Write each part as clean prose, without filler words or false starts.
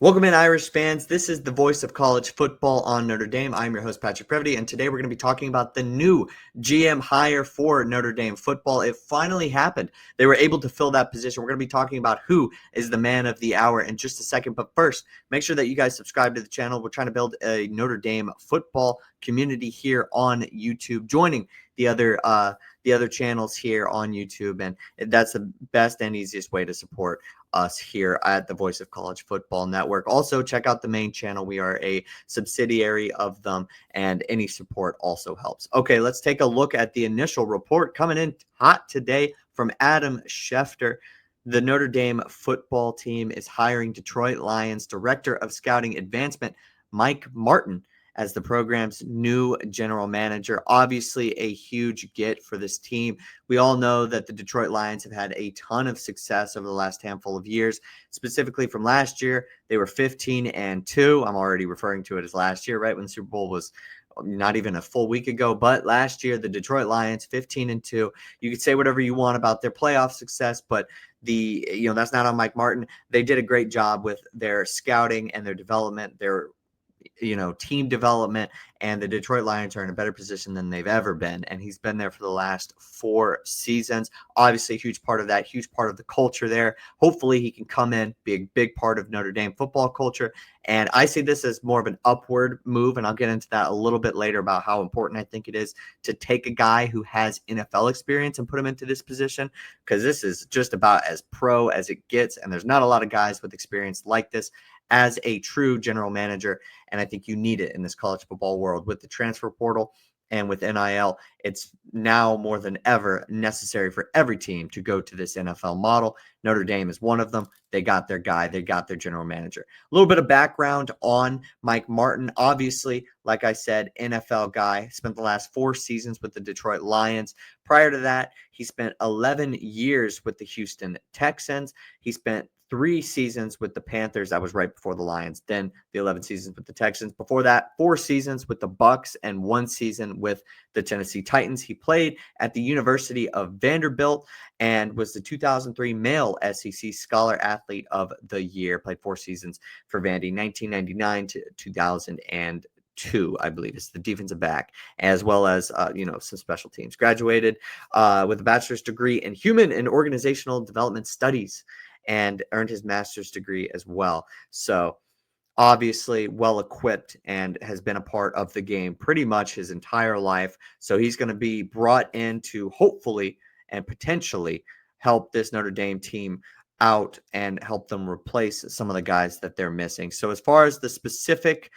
Welcome in, Irish fans. This is the voice of college football on Notre Dame. I'm your host, Patrick Previty, and today we're going to be talking about the new GM hire for Notre Dame football. It finally happened. They were able to fill that position. We're going to be talking about who is the man of the hour in just a second. But first, make sure that you guys subscribe to the channel. We're trying to build a Notre Dame football community here on YouTube, joining the other channels here on YouTube, and that's the best and easiest way to support us here at the Voice of College Football Network. Also, check out the main channel. We are a subsidiary of them, and any support also helps. Okay, let's take a look at the initial report coming in hot today from Adam Schefter. The Notre Dame football team is hiring Detroit Lions Director of Scouting Advancement, Mike Martin, as the program's new general manager. Obviously, a huge get for this team. We all know that the Detroit Lions have had a ton of success over the last handful of years. Specifically from last year, they were 15-2. I'm already referring to it as last year, right when the Super Bowl was not even a full week ago. But last year, the Detroit Lions, 15-2. You could say whatever you want about their playoff success, but that's not on Mike Martin. They did a great job with their scouting and their development, their team development, and the Detroit Lions are in a better position than they've ever been. And he's been there for the last 4 seasons. Obviously, a huge part of that, huge part of the culture there. Hopefully, he can come in, be a big part of Notre Dame football culture. And I see this as more of an upward move, and I'll get into that a little bit later about how important I think it is to take a guy who has NFL experience and put him into this position, because this is just about as pro as it gets, and there's not a lot of guys with experience like this as a true general manager, and I think you need it in this college football world. With the transfer portal and with NIL, it's now more than ever necessary for every team to go to this NFL model. Notre Dame is one of them. They got their guy. They got their general manager. A little bit of background on Mike Martin. Obviously, like I said, NFL guy. Spent the last 4 seasons with the Detroit Lions. Prior to that, he spent 11 years with the Houston Texans. He spent 3 seasons with the Panthers. That was right before the Lions. Then the 11 seasons with the Texans. Before that, 4 seasons with the Bucks and 1 season with the Tennessee Titans. He played at the University of Vanderbilt and was the 2003 Male SEC Scholar Athlete of the Year. Played 4 seasons for Vandy, 1999 to 2002, I believe, is the defensive back, as well as some special teams. Graduated with a bachelor's degree in human and organizational development studies, and earned his master's degree as well. So obviously well equipped and has been a part of the game pretty much his entire life. So he's going to be brought in to hopefully and potentially help this Notre Dame team out and help them replace some of the guys that they're missing. So as far as the specific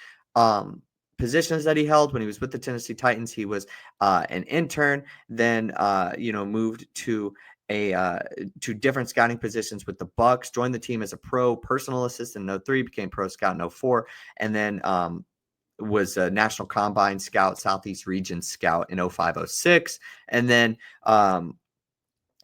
positions that he held when he was with the Tennessee Titans, he was an intern, then moved to to different scouting positions with the Bucks, joined the team as a pro personal assistant in 03, became pro scout in 04, and then was a national combine scout, Southeast region scout in 05-06. And then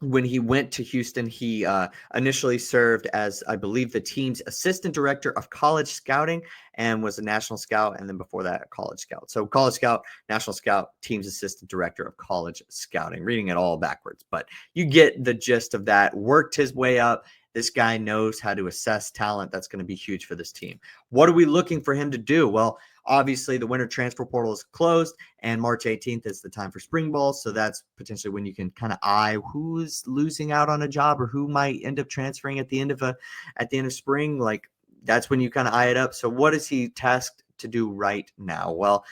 when he went to Houston, he initially served as, I believe, the team's assistant director of college scouting and was a national scout. And then before that, a college scout. So college scout, national scout, team's assistant director of college scouting. Reading it all backwards, but you get the gist of that. Worked his way up. This guy knows how to assess talent. That's going to be huge for this team. What are we looking for him to do? Well, obviously, the winter transfer portal is closed, and March 18th is the time for spring ball. So that's potentially when you can kind of eye who's losing out on a job or who might end up transferring at the end of spring. Like, that's when you kind of eye it up. So what is he tasked to do right now? Well,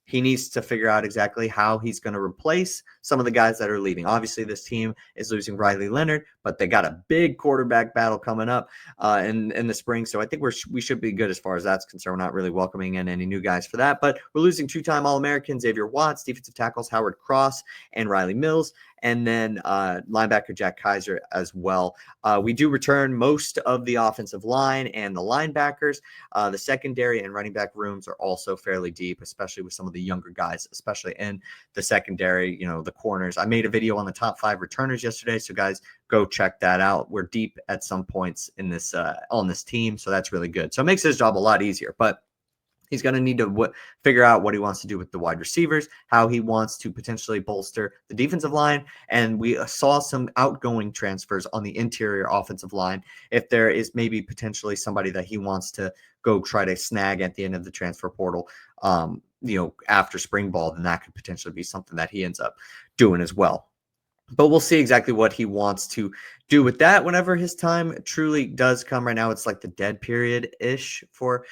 he needs to figure out exactly how he's going to replace some of the guys that are leaving. Obviously, this team is losing Riley Leonard, but they got a big quarterback battle coming up in the spring. So I think we should be good as far as that's concerned. We're not really welcoming in any new guys for that, but we're losing 2-time All-American Xavier Watts, defensive tackles Howard Cross and Riley Mills, and then linebacker Jack Kaiser as well. We do return most of the offensive line and the linebackers. The secondary and running back rooms are also fairly deep, especially with some of the younger guys, especially in the secondary, the corners. I made a video on the top 5 returners yesterday, so guys, go check that out. We're deep at some points in this on this team, so that's really good. So it makes his job a lot easier. But He's going to need to figure out what he wants to do with the wide receivers, how he wants to potentially bolster the defensive line. And we saw some outgoing transfers on the interior offensive line. If there is maybe potentially somebody that he wants to go try to snag at the end of the transfer portal, after spring ball, then that could potentially be something that he ends up doing as well. But we'll see exactly what he wants to do with that whenever his time truly does come. Right now, it's like the dead period ish for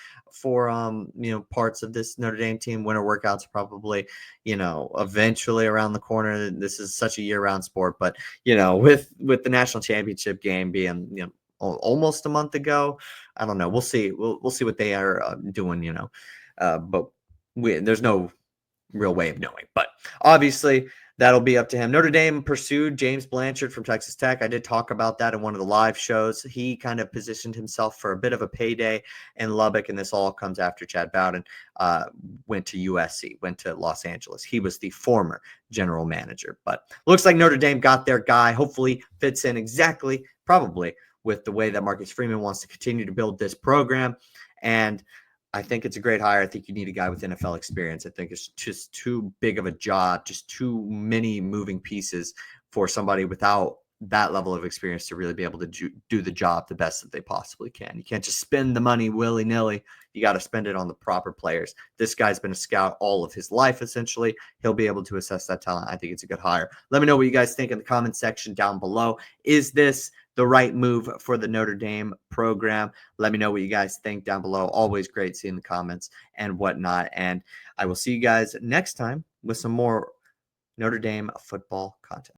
parts of this Notre Dame team. Winter workouts probably eventually around the corner. This is such a year round sport, but with the national championship game being almost a month ago, I don't know. We'll see. We'll see what they are doing. But there's no real way of knowing. But obviously, that'll be up to him. Notre Dame pursued James Blanchard from Texas Tech. I did talk about that in one of the live shows. He kind of positioned himself for a bit of a payday in Lubbock, and this all comes after Chad Bowden went to USC, went to Los Angeles. He was the former general manager. But looks like Notre Dame got their guy. Hopefully fits in exactly, probably, with the way that Marcus Freeman wants to continue to build this program. And I think it's a great hire. I think you need a guy with NFL experience. I think it's just too big of a job, just too many moving pieces for somebody without that level of experience to really be able to do the job the best that they possibly can. You can't just spend the money willy-nilly. You got to spend it on the proper players. This guy's been a scout all of his life, essentially. He'll be able to assess that talent. I think it's a good hire. Let me know what you guys think in the comment section down below. Is this the right move for the Notre Dame program? Let me know what you guys think down below. Always great seeing the comments and whatnot. And I will see you guys next time with some more Notre Dame football content.